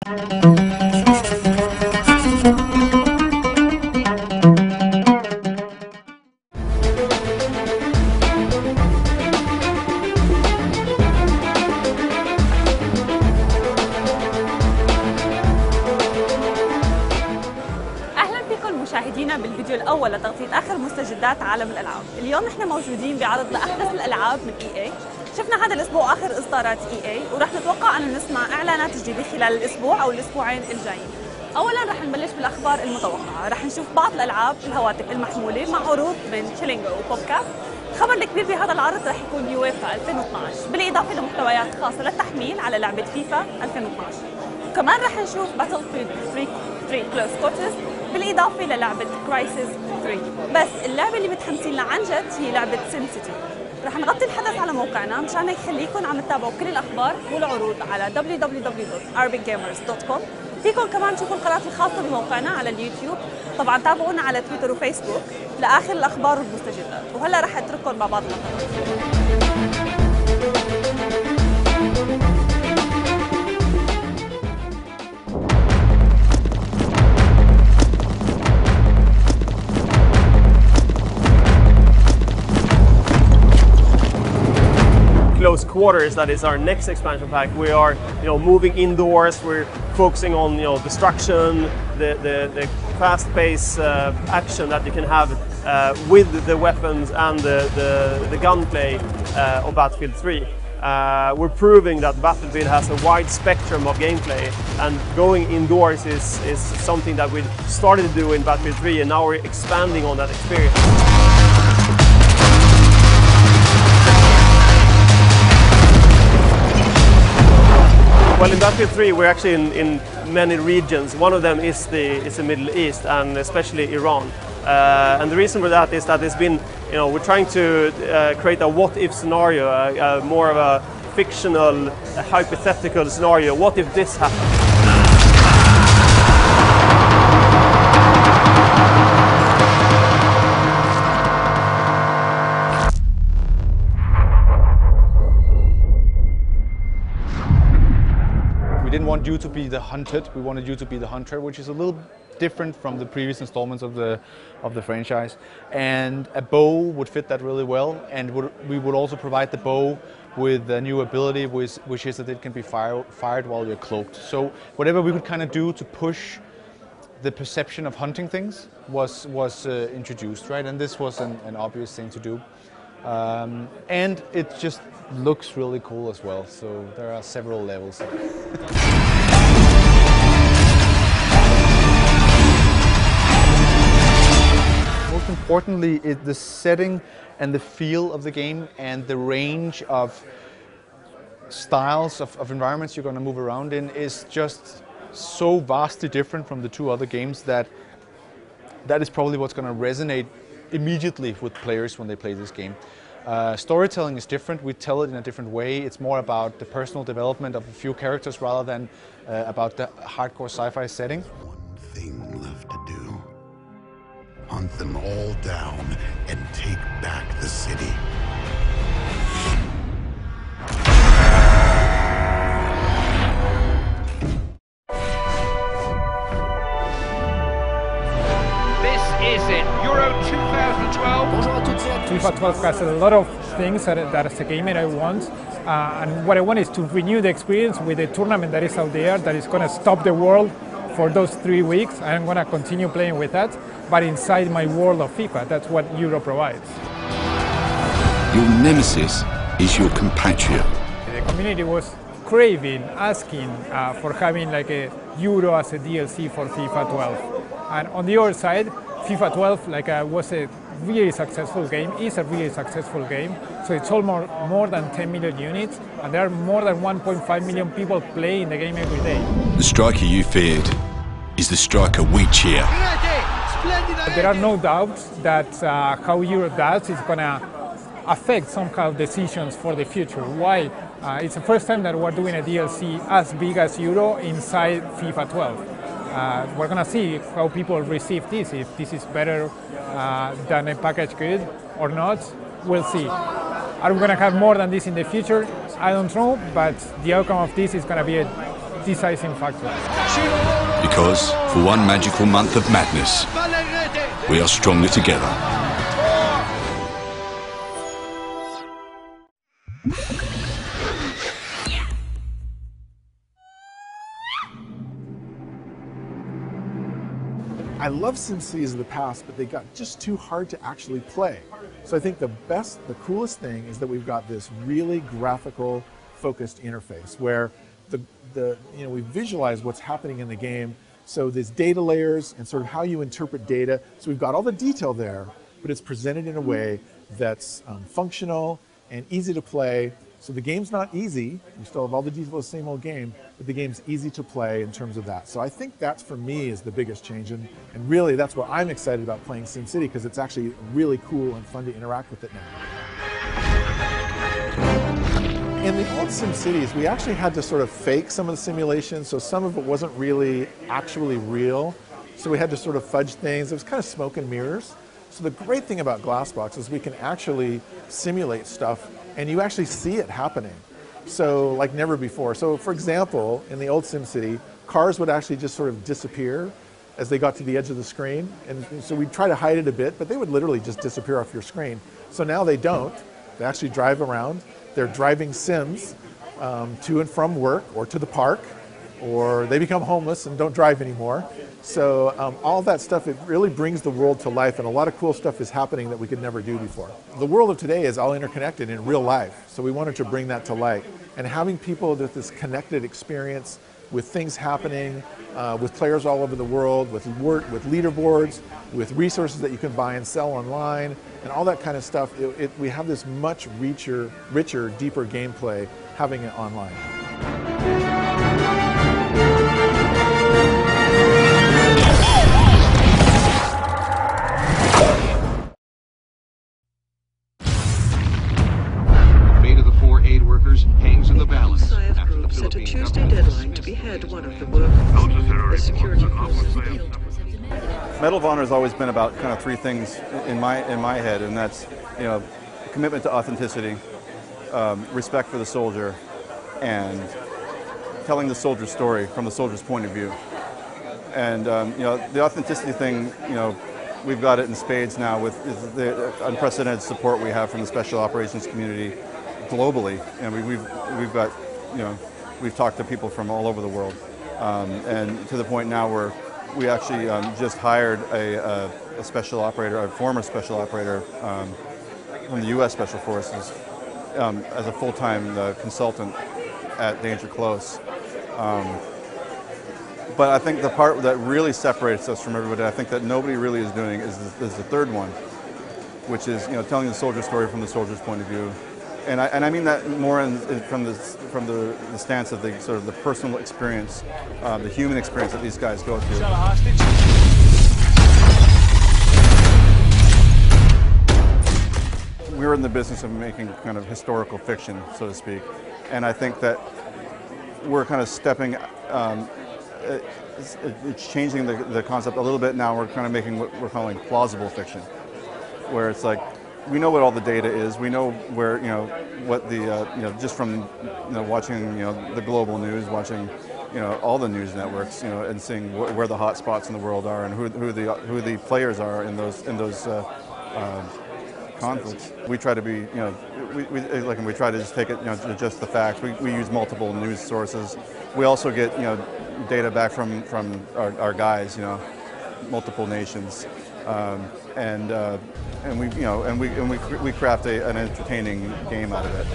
مشاهدينا بالفيديو الأول لتغطية آخر مستجدات عالم الألعاب. اليوم نحن موجودين بعرض لأحدث الألعاب من EA. شفنا هذا الأسبوع آخر إصدارات EA ورح نتوقع أن نسمع إعلانات جديدة خلال الأسبوع أو الأسبوعين الجايين. أولاً رح نبلش بالأخبار المتوقعة، رح نشوف بعض الألعاب الهواتف المحمولة مع عروض من تشيلينجو وبوبكاب. الخبر الكبير بهذا العرض رح يكون UEFA 2012 بالإضافة لمحتويات خاصة للتحميل على لعبة فيفا 2012. وكمان رح نشوف باتلفيلد 3 كلوز كوارترز بالإضافة للعبة كرايسيس 3. بس اللعبة اللي متحمسين لها عن جد هي لعبة SimCity. رح نغطي الحدث على موقعنا، مشان هيك خليكم عم تتابعوا كل الأخبار والعروض على www.ArabicGamers.com. فيكم كمان تشوفوا القناة الخاصة بموقعنا على اليوتيوب. طبعا تابعونا على تويتر وفيسبوك لآخر الأخبار والمستجدات. وهلا رح أترككم مع بعض اللقطات. Close quarters, that is our next expansion pack. We are, moving indoors. We're focusing on, destruction, the fast-paced action that you can have with the weapons and the gunplay of Battlefield 3. We're proving that Battlefield has a wide spectrum of gameplay, and going indoors is something that we started to do in Battlefield 3, and now we're expanding on that experience. Well, in Battlefield 3, we're actually in many regions. One of them is the Middle East, and especially Iran. And the reason for that is that it's been, we're trying to create a what-if scenario, more of a fictional, hypothetical scenario. What if this happened? We didn't want you to be the hunted, we wanted you to be the hunter, which is a little different from the previous installments of the franchise. And a bow would fit that really well, and we would also provide the bow with a new ability, which is that it can be fired while you're cloaked. So whatever we could kind of do to push the perception of hunting things was introduced, right? And this was an obvious thing to do. And it just looks really cool as well, so there are several levels. Most importantly, the setting and the feel of the game and the range of styles of environments you're going to move around in is just so vastly different from the two other games that is probably what's going to resonate immediately with players when they play this game. Storytelling is different, we tell it in a different way. It's more about the personal development of a few characters rather than about the hardcore sci-fi setting. One thing left to do. Hunt them all down and take back the city. This is it, Euro 2012. FIFA 12 has a lot of things that as a gamer I want, and what I want is to renew the experience with the tournament that is out there, that is going to stop the world for those 3 weeks. I'm going to continue playing with that, but inside my world of FIFA. That's what Euro provides. Your nemesis is your compatriot. The community was craving, asking for having like a Euro as a DLC for FIFA 12. And on the other side, FIFA 12 was a really successful game, is a really successful game. So it's almost more than 10 million units, and there are more than 1.5 million people playing the game every day. The striker you feared is the striker we cheer. There are no doubts that how Euro does is going to affect somehow decisions for the future. Why? It's the first time that we're doing a DLC as big as Euro inside FIFA 12. We're going to see how people receive this, if this is better than a packaged good or not. We'll see. Are we going to have more than this in the future? I don't know, but the outcome of this is going to be a decising factor. Because for one magical month of madness, we are stronger together. I love SimCities of the past, but they got just too hard to actually play. So I think the coolest thing is that we've got this really graphical, focused interface where we visualize what's happening in the game. So there's data layers and sort of how you interpret data. So we've got all the detail there, but it's presented in a way that's functional and easy to play. So the game's not easy. You still have all the detail of the same old game, but the game's easy to play in terms of that. So I think that's, for me, is the biggest change. And really, that's what I'm excited about playing SimCity, because it's actually really cool and fun to interact with it now. In the old SimCities, we actually had to sort of fake some of the simulations, so some of it wasn't really actually real. So we had to sort of fudge things. It was kind of smoke and mirrors. So the great thing about Glassbox is we can actually simulate stuff and you actually see it happening. So like never before. So for example, in the old SimCity, cars would actually just sort of disappear as they got to the edge of the screen. And so we'd try to hide it a bit, but they would literally just disappear off your screen. So now they don't. They actually drive around. They're driving Sims to and from work or to the park, or they become homeless and don't drive anymore. So all that stuff, it really brings the world to life, and a lot of cool stuff is happening that we could never do before. The world of today is all interconnected in real life, so we wanted to bring that to light. And having people with this connected experience, with things happening, with players all over the world, with leaderboards, with resources that you can buy and sell online, and all that kind of stuff, we have this much richer, deeper gameplay having it online. Hangs in the balance. Group set a Tuesday deadline to behead one of the workers. The security forces failed. Medal of Honor has always been about kind of three things in my head, and that's commitment to authenticity, respect for the soldier, and telling the soldier's story from the soldier's point of view. And the authenticity thing, we've got it in spades now with the unprecedented support we have from the special operations community globally, and we've talked to people from all over the world, and to the point now where we actually just hired a special operator, a former special operator from the U.S. Special Forces, as a full-time consultant at Danger Close. But I think the part that really separates us from everybody, I think that nobody really is doing, is the third one, which is telling the soldier's story from the soldier's point of view. And I mean that more from the stance of the sort of the personal experience, the human experience that these guys go through. We're in the business of making kind of historical fiction, so to speak, and I think that we're kind of stepping, it's changing the concept a little bit now. We're kind of making what we're calling plausible fiction, where it's like, we know what all the data is. We know where, what the, just from, watching, the global news, watching, all the news networks, and seeing where the hot spots in the world are and who the players are in those conflicts. We try to be, we try to just take it, just the facts. We use multiple news sources. We also get, data back from our guys, multiple nations. And we craft an entertaining game out of it.